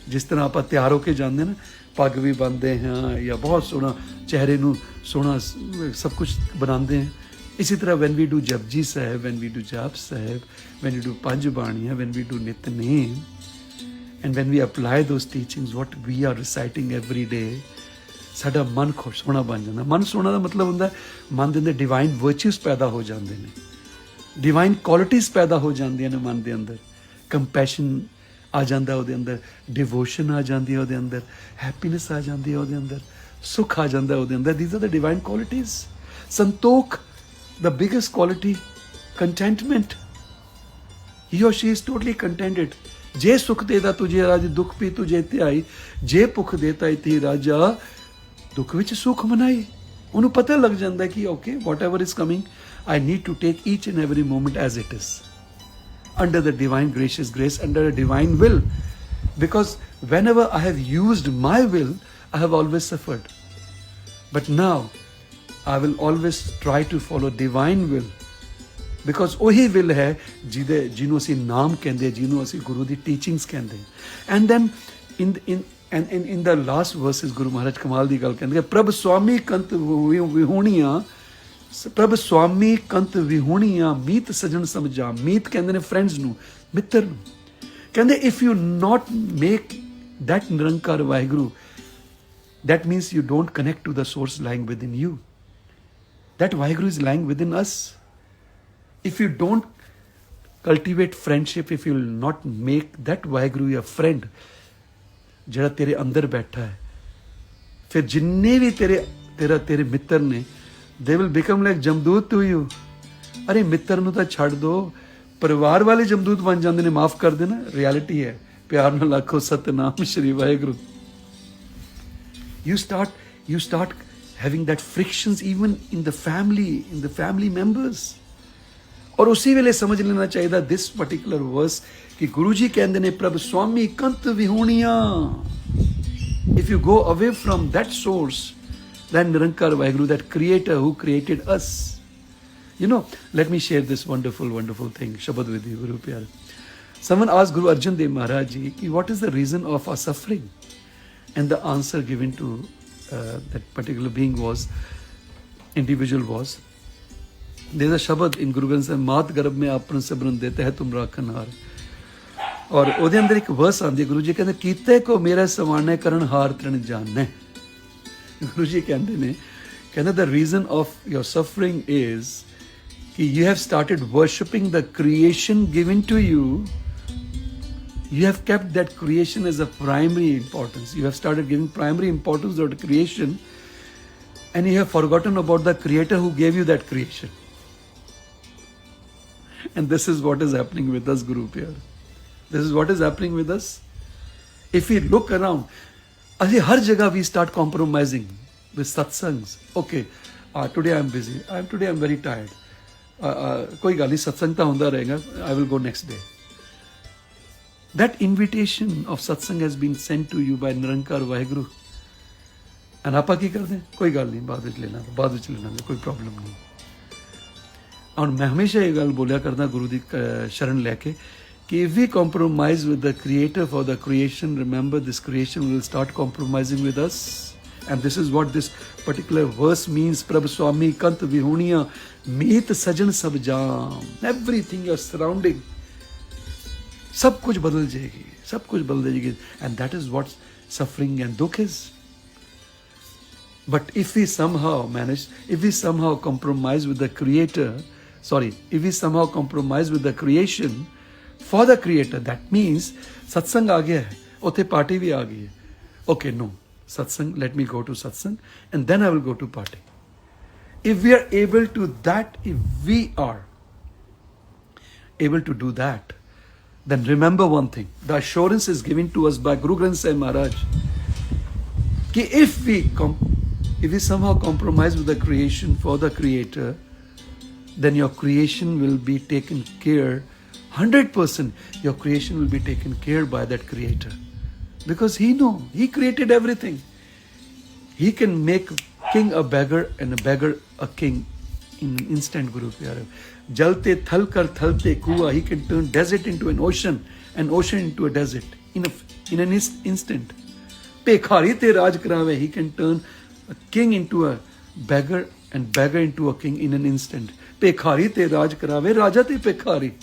Speaker 2: ਜਿਸ ਤਰ੍ਹਾਂ ਆਪਾਂ ਤਿਆਰ ਹੋ ਕੇ ਜਾਂਦੇ ਨਾ, ਪੱਗ ਵੀ ਬੰਨਦੇ ਹਾਂ ਜਾਂ ਬਹੁਤ ਸੋਹਣਾ ਚਿਹਰੇ ਨੂੰ ਸੋਹਣਾ ਸਭ ਕੁਝ ਬਣਾਉਂਦੇ ਹਾਂ. इसी तरह when we do Japji Sahib, when we do Jap Sahib, when we do Panj Baniyan, when we do Nitnem, and when we apply those teachings, what we are reciting every day, ਸਾਡਾ ਮਨ ਸੋਹਣਾ ਬਣ ਜਾਂਦਾ. ਮਨ ਸੋਹਣਾ ਦਾ ਮਤਲਬ ਹੁੰਦਾ ਮਨ ਦੇ ਅੰਦਰ ਡਿਵਾਈਨ ਵਰਚੂਸ ਪੈਦਾ ਹੋ ਜਾਂਦੇ ਨੇ, ਡਿਵਾਈਨ ਕੁਆਲਿਟੀਜ਼ ਪੈਦਾ ਹੋ ਜਾਂਦੀਆਂ ਨੇ ਮਨ ਦੇ ਅੰਦਰ. ਕੰਪੈਸ਼ਨ ਆ ਜਾਂਦਾ ਉਹਦੇ ਅੰਦਰ, ਡਿਵੋਸ਼ਨ ਆ ਜਾਂਦੀ ਹੈ ਉਹਦੇ ਅੰਦਰ, ਹੈਪੀਨੈਸ ਆ ਜਾਂਦੀ ਹੈ ਉਹਦੇ ਅੰਦਰ, ਸੁੱਖ ਆ ਜਾਂਦਾ ਉਹਦੇ ਅੰਦਰ. These are the divine qualities. Santokh, the biggest quality, contentment. He or she is totally contented. ਜੇ ਸੁਖ ਦੇਦਾ ਤੁਝੇ ਰਾਜ ਦੁੱਖ ਪੀ ਤੁਝੇ ਧਿਆਈ, ਜੇ ਭੁੱਖ ਦੇਤਾ ਇਤੀ ਰਾਜਾ ਦੁੱਖ ਵਿੱਚ ਸੁਖ ਮਨਾਈ. ਉਹਨੂੰ ਪਤਾ ਲੱਗ ਜਾਂਦਾ ਕਿ okay, whatever is coming, I need to take each and every moment as it is, under the divine gracious grace, under a divine will. Because whenever I have used my will, I have always suffered. But now I will always try to follow divine will, because ਉਹੀ will ਹੈ ਜਿਹਨੂੰ ਅਸੀਂ ਨਾਮ ਕਹਿੰਦੇ, ਜਿਹਨੂੰ ਅਸੀਂ ਗੁਰੂ ਦੀ teachings ਕਹਿੰਦੇ. And then in the last verses Guru Maharaj ਕਮਾਲ ਦੀ ਗੱਲ ਕਹਿੰਦੇ, ਪ੍ਰਭ ਸੁਆਮੀ ਕੰਤ ਵਿਹੂਣੀਆਂ, ਪ੍ਰਭ ਸੁਆਮੀ ਕੰਤ ਵਿਹੂਣੀਆਂ ਮੀਤ ਸਜਣ ਸਮਝਾ. ਮੀਤ ਕਹਿੰਦੇ ਨੇ ਫਰੈਂਡਸ ਨੂੰ, ਮਿੱਤਰ ਨੂੰ. ਕਹਿੰਦੇ if you not make that ਨਿਰੰਕਾਰ Waheguru, that means you don't connect to the source lying within you. That Vaheguru is lying within us. If you don't cultivate friendship, if you will not make that Vaheguru your friend, ਜਿਹੜਾ ਤੇਰੇ ਅੰਦਰ ਬੈਠਾ ਹੈ, ਫਿਰ ਜਿੰਨੇ ਵੀ ਤੇਰੇ ਮਿੱਤਰ ਨੇ, they will become like ਜਮਦੂਤ to you. ਅਰੇ ਮਿੱਤਰ ਨੂੰ ਤਾਂ ਛੱਡ ਦੋ, ਪਰਿਵਾਰ ਵਾਲੇ ਜਮਦੂਤ ਬਣ ਜਾਂਦੇ ਨੇ. ਮਾਫ ਕਰ ਦੇਣਾ, ਰਿਐਲਿਟੀ ਹੈ. ਪਿਆਰ ਨਾਲ ਆਖੋ Satnam Shri Waheguru. You start having that frictions even in the family members. और उसी वेले समझ लेना चाहिए this particular verse कि गुरु जी कहते ने प्रभ स्वामी कंत विहूणिया. If you go away from that source, that Nirankar Vaheguru, that creator who created us, you know, let me share this wonderful thing, Shabad with you, Guru Pyare. Someone asked Guru Arjan Dev Maharaj ji कि what is the reason of our suffering, and the answer given to that particular being individual was, there's a Shabad in Guru Granth Sahib, मात गर्भ में आपन सिमरन देते है तुम राखनहार. और ਉਹਦੇ ਅੰਦਰ ਇੱਕ ਵਰਸ ਆਉਂਦੀ, ਗੁਰੂ ਜੀ ਕਹਿੰਦੇ ਕੀਤੇ ਕੋ ਮੇਰਾ ਸਵਾਣੇ ਕਰਨ ਹਾਰ ਤ੍ਰਿਣ ਜਾਣੈ. ਗੁਰੂ ਜੀ ਕਹਿੰਦੇ ਨੇ कहना the reason of your suffering is कि you have started worshipping the creation given to you. You have kept that creation as a primary importance. You have started giving primary importance to the creation, and you have forgotten about the creator who gave you that creation. And this is what is happening with us, Guru Pyar. This is what is happening with us. If we look around, har jagah we start compromising with satsangs. Okay, today I am busy. Today I am very tired. कोई गल नहीं, सत्संग तो होंदा रहेगा. I will go next day. That invitation of satsang has been sent to you by Nirankar Vaheguru. And आप की कर दें, कोई गल नहीं, बाद विच लेना कोई प्रॉब्लम नहीं. और मैं हमेशा ये गल बोलिया करना गुरु दी शरण लेके कि if we compromise with the creator for the creation, remember this creation will start compromising with us. And this is what this particular verse means. Prabh Swami Kant Vihuniya Meet Sajan Sab Jam. Everything you're surrounding, सब कुछ बदल जाएगी, सब कुछ बदल जाएगी. And that is what suffering and dukh is. But if we somehow manage, if we somehow compromise with the creator, if we somehow compromise with the creation for the creator, that means satsang आ गया है, उथे party भी आ गई है. Okay, no. Satsang, let me go to satsang and then I will go to party. If we are able to that, if we are able to do that, then remember one thing. The assurance is given to us by Guru Granth Sahib Maharaj. Ki if we somehow compromise with the creation for the creator, then your creation will be taken care, 100% your creation will be taken care by that creator. Because he created everything. He can make king a beggar and a beggar a king in an instant, Guru Pyare. Jalte thal kar thalte kuwa. He can turn desert into an ocean into a desert in an instant. Pekhari te raj karave. He can turn a king into a beggar and beggar into a king in an instant. Pekhari te raj karave. Raja te pekhari.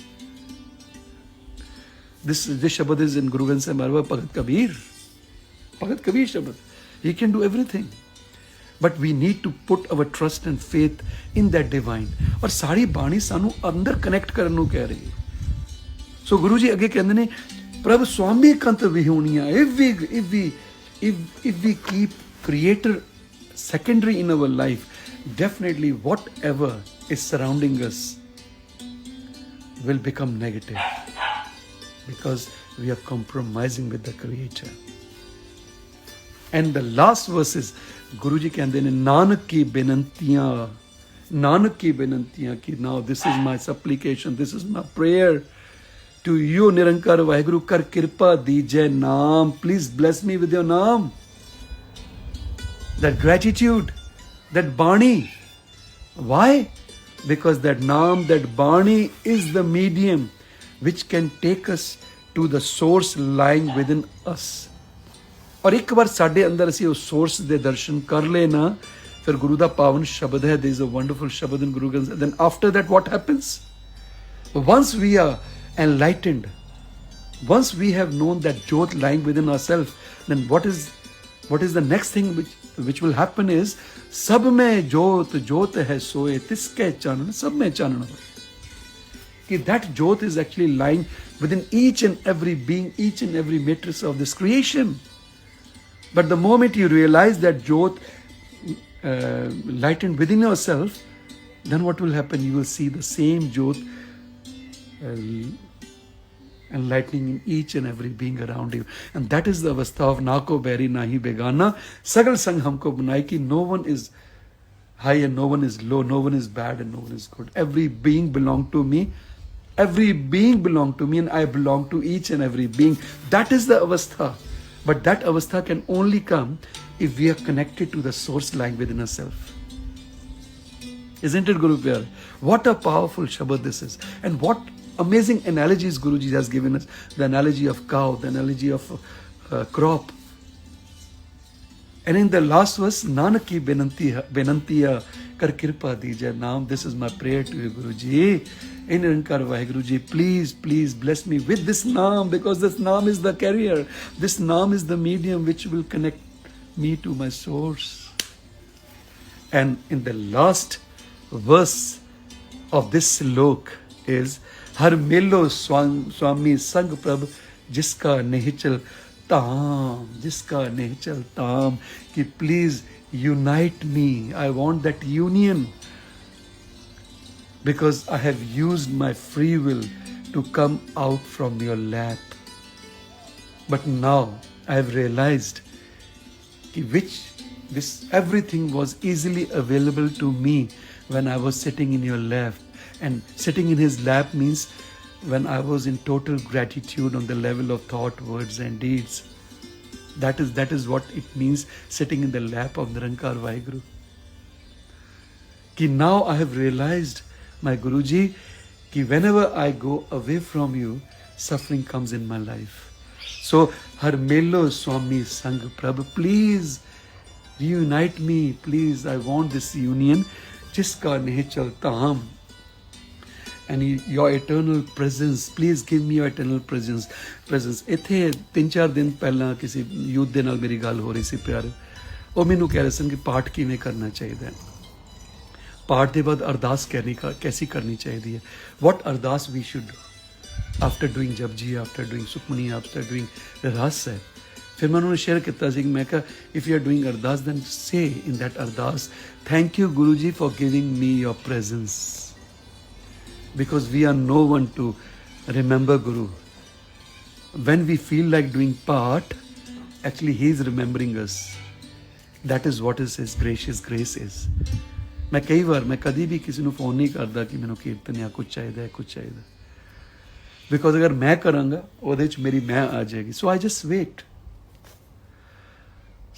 Speaker 2: This Shabad is in Guru Granth Sahib Maharaj Bhagat Kabir. Bhagat Kabir Shabad. He can do everything. But we need to put our trust and faith in that divine. और सारी बाणी सानू अंदर connect करन नू कह रही है. So Guru ji अगे कहंदे ने प्रभ स्वामी कंत विहुनिया. If we keep creator secondary in our life, definitely whatever is surrounding us will become negative. Because we are compromising with the creator. And the last verse is Guruji कहते हैं नानक की बेनंतियां कि now this is my supplication, this is my prayer to you Nirankar Vaheguru कर कृपा दीजिए नाम. Please bless me with your naam. That gratitude, that Bani. Why? Because that naam, that Bani is the medium which can take us to the source lying within us. और एक बार साढ़े अंदर असी उस source दे दर्शन कर लेना, फिर गुरु दा पावन शब्द है. There is a wonderful शब्द in Guru Granth. Then after that what happens? Once we are enlightened, once we have known that Jyot lying within ourselves, then what is the next thing which will happen is सब में Jyot है सोए तिसके चानन सब में Chanan. That Jyot is actually lying within each and every being, each and every matrix of this creation. But the moment you realize that Jyot lightened within yourself, then what will happen? You will see the same Jyot enlightening in each and every being around you. And that is the avastha of Nako Beri Nahi Begana. Sagal Sang Humko Bunai ki no one is high and no one is low, no one is bad and no one is good. Every being belongs to me. Every being belongs to me and I belong to each and every being. That is the avastha. But that avastha can only come if we are connected to the source lying within ourselves. Isn't it, Guru Pyar? What a powerful Shabad this is. And what amazing analogies Guruji has given us. The analogy of cow, the analogy of crop. And in the last verse, Nanak ki benantiya kar kirpa dija naam. This is my prayer to you, Guruji. In Nirankar Vaheguru, please bless me with this naam, because this naam is the carrier. This naam is the medium which will connect me to my source. And in the last verse of this slok is हर मेलो स्वामी संग प्रभ जिसका निहचल ताम, जिसका निहचल ताम, कि please unite me. I want that union because I have used my free will to come out from your lap. But now I have realized this everything was easily available to me when I was sitting in your lap. And sitting in his lap means when I was in total gratitude on the level of thought, words and deeds. That is what it means, sitting in the lap of Nirankar Vaheguru. Ki now I have realized, my Guruji, ki whenever I go away from you, suffering comes in my life. So, Har Melo Swami Sang Prabh, please reunite me, please. I want this union. Jiska nahi chalta hum. And your eternal presence, please give me your eternal presence. ਇੱਥੇ 3-4 ਦਿਨ ਪਹਿਲਾਂ ਕਿਸੇ youth ਦੇ ਨਾਲ ਮੇਰੀ ਗੱਲ ਹੋ ਰਹੀ ਸੀ ਪਿਆਰੇ, ਉਹ ਮੈਨੂੰ ਕਹਿ ਰਹੇ ਸਨ ਕਿ ਪਾਠ ਕਿਵੇਂ ਕਰਨਾ ਚਾਹੀਦਾ ਹੈ, ਪਾਠ ਦੇ ਬਾਅਦ ਅਰਦਾਸ ਕੈਸੀ ਕਰਨੀ ਚਾਹੀਦੀ ਹੈ, what ਅਰਦਾਸ we should do after doing Japji, after doing Sukhmani, after doing Rehras Sahib. ਫਿਰ ਮੈਂ ਉਹਨਾਂ ਨੂੰ ਸ਼ੇਅਰ ਕੀਤਾ ਸੀ ਕਿ ਮੈਂ ਕਿਹਾ if you are doing ਅਰਦਾਸ then say in that ਅਰਦਾਸ, thank you Guru Ji for giving me your presence. Because we are no one to remember Guru. When we feel like doing part, actually he is remembering us. That is what is his gracious grace is. मैं कई बार मैं कभी भी किसी ਨੂੰ phone ਨਹੀਂ ਕਰਦਾ ਕਿ ਮੈਨੂੰ ਕੀਰਤਨ ਜਾਂ ਕੁਝ ਚਾਹੀਦਾ ਹੈ, ਕੁਝ ਚਾਹੀਦਾ, ਬਿਕੋਜ਼ ਅਗਰ ਮੈਂ ਕਰਾਂਗਾ ਉਹਦੇ ਵਿੱਚ ਮੇਰੀ ਮੈਂ ਆ ਜਾਏਗੀ. So I just wait.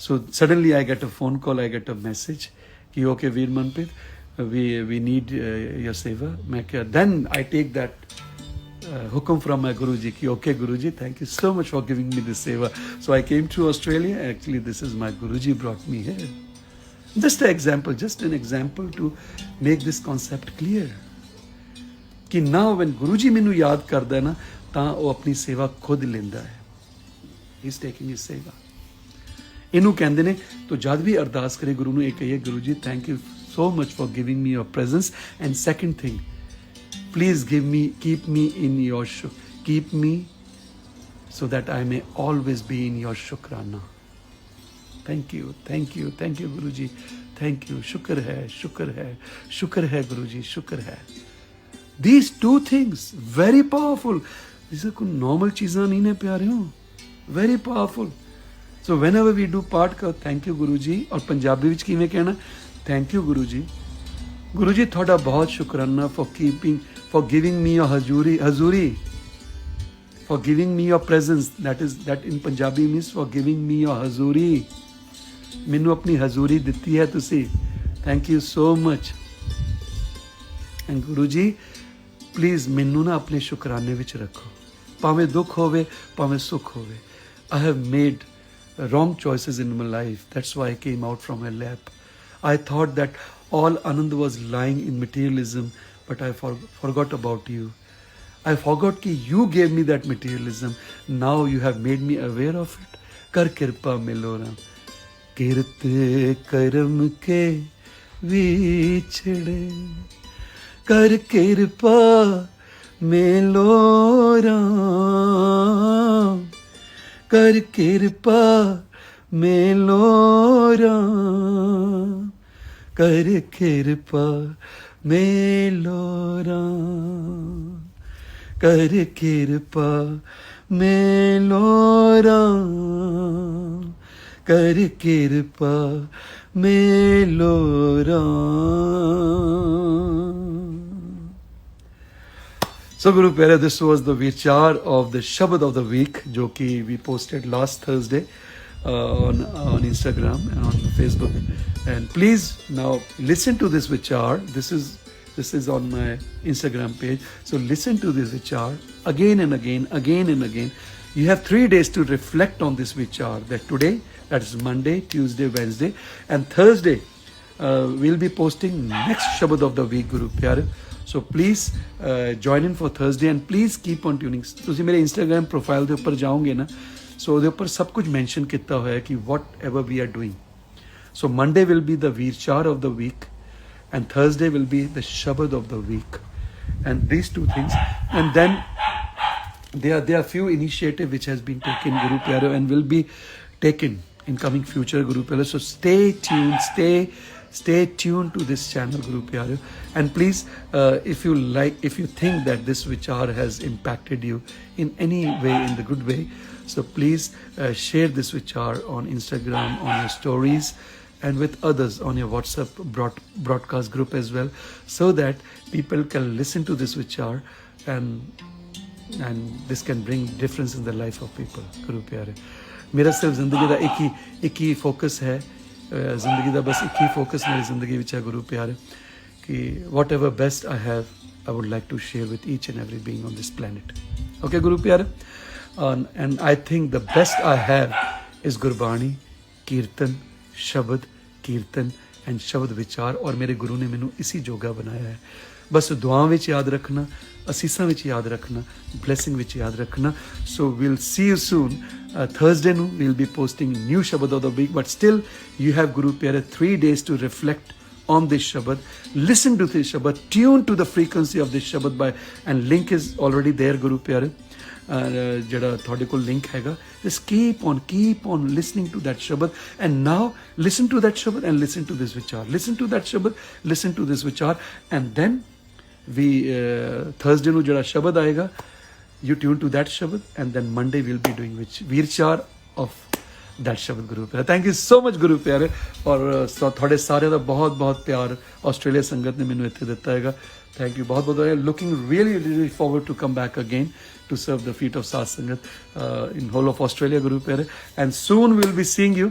Speaker 2: So suddenly I get a phone call, I get a message कि okay Veer Manpreet, we need your seva. Then I take that hukum from my Guruji ki okay Guruji, thank you so much for giving me this seva. So I came to Australia. Actually this is my Guruji brought me here. Just an example to make this concept clear. Ki now when Guruji ਮੈਨੂੰ ਯਾਦ ਕਰਦਾ ਹੈ ਨਾ ਤਾਂ ਉਹ ਆਪਣੀ ਸੇਵਾ ਖੁਦ ਲੈਂਦਾ ਹੈ. He is taking his seva. ਇਹਨੂੰ ਕਹਿੰਦੇ ਨੇ ਤੋ ਜਦ ਵੀ ਅਰਦਾਸ ਕਰੇ ਗੁਰੂ ਨੂੰ ਇਹ ਕਹੀਏ, Guru ji thank you so much for giving me your presence. And second thing, please keep me in your keep me so that I may always be in your shukrana. Thank you Guruji, thank you. Shukr hai Guruji, shukr hai. These two things very powerful. These are कोई normal चीज़ां नहीं ने प्यारे हो, very powerful. So whenever we do part का thank you Guruji, और पंजाबी विच किवें कहना, thank you Guruji. Guruji ਤੁਹਾਡਾ ਬਹੁਤ ਸ਼ੁਕਰਾਨਾ for giving me your hazuri, for giving me your presence. That in Punjabi means for giving me your hazuri. ਮੈਨੂੰ ਆਪਣੀ ਹਜ਼ੂਰੀ ਦਿੱਤੀ ਹੈ ਤੁਸੀਂ. Thank you so much. And Guruji, please ਮੈਨੂੰ ਨਾ ਆਪਣੇ ਸ਼ੁਕਰਾਨੇ ਵਿੱਚ ਰੱਖੋ, ਭਾਵੇਂ ਦੁੱਖ ਹੋਵੇ ਭਾਵੇਂ ਸੁੱਖ ਹੋਵੇ. I have made wrong choices in my life. That's why I came out from my lap. I thought that all Anand was lying in materialism, but I forgot about you. I forgot that you gave me that materialism. Now you have made me aware of it. Kar kirpa milora. Kirt karam ke vichde. Kar kirpa milora. Kar kirpa milora. कर कृपा मेलोरा, कर कृपा मेलोरा, कर कृपा Melorra. So Guru Pyare, this was the VeeRchaar of the Shabad of the week, जो कि we posted last Thursday on Instagram and on Facebook. And please now listen to this VeeRchaar. This is on my Instagram page. So listen to this VeeRchaar again and again. You have 3 days to reflect on this VeeRchaar. That today, that is Monday, Tuesday, Wednesday, and Thursday we'll be posting next Shabad of the week, Guru Pyare. So please join in for Thursday and please keep on tuning. ਤੁਸੀਂ ਮੇਰੇ Instagram profile ਦੇ ਉੱਪਰ ਜਾਓਗੇ ਨਾ, so ਉਹਦੇ ਉੱਪਰ ਸਭ ਕੁਝ mention ਕੀਤਾ ਹੋਇਆ ਹੈ ਕਿ whatever we are doing. So Monday will be the VeeRchaar of the week, and Thursday will be the Shabad of the week, and these two things. And then there are few initiative which has been taken, Guru Pyaro, and will be taken in coming future, Guru Pyaro. So stay tuned, stay tuned to this channel, Guru Pyaro. And please, if you think that this Vichar has impacted you in any way, in the good way, so please share this Vichar on Instagram, on your stories, and with others on your WhatsApp broadcast group as well, so that people can listen to this Vichar, and this can bring difference in the life of people, Guru Pyare. मेरा सिर्फ जिंदगी का एक ही focus है, जिंदगी का बस एक ही फोकस मेरी जिंदगी विच है, गुरु प्यारे, कि whatever best I have, I would like to share with each and every being on this planet. Okay गुरु प्यारे, and I think the best I have is Gurbani, kirtan, shabad, कीर्तन एंड शब्द विचार. और मेरे गुरु ने मैनू इसी जोगा बनाया है. बस दुआवां विच याद रखना, असीसां विच याद रखना, ब्लैसिंग विच याद रखना. So we'll see you soon. Thursday nu we'll be posting new Shabad of the week, but still you have Guru Pyare 3 days to reflect on this Shabad. Listen to this Shabad, tune to the frequency of this Shabad and link is already there, Guru Pyare. ਜਿਹੜਾ ਤੁਹਾਡੇ ਕੋਲ link ਹੈਗਾ, just keep on listening to that Shabad, and now listen to that Shabad and listen to this Vichar, listen to that Shabad, listen to this Vichar, and then we Thursday ਨੂੰ ਜਿਹੜਾ Shabad ਆਏਗਾ, you tune to that Shabad, and then Monday we'll be doing VeeRchaar of that Shabad, Guru Pyare. Thank you so much, Guru Pyare. और ਤੁਹਾਡੇ ਸਾਰਿਆਂ ਦਾ ਬਹੁਤ ਬਹੁਤ ਪਿਆਰ Australia ਸੰਗਤ ਨੇ ਮੈਨੂੰ ਇੱਥੇ ਦਿੱਤਾ ਹੈਗਾ. Thank you बहुत बहुत. Looking really forward to come back again to serve the feet of Sat Sangat in whole of Australia, Guru Pyare. And soon we'll be seeing you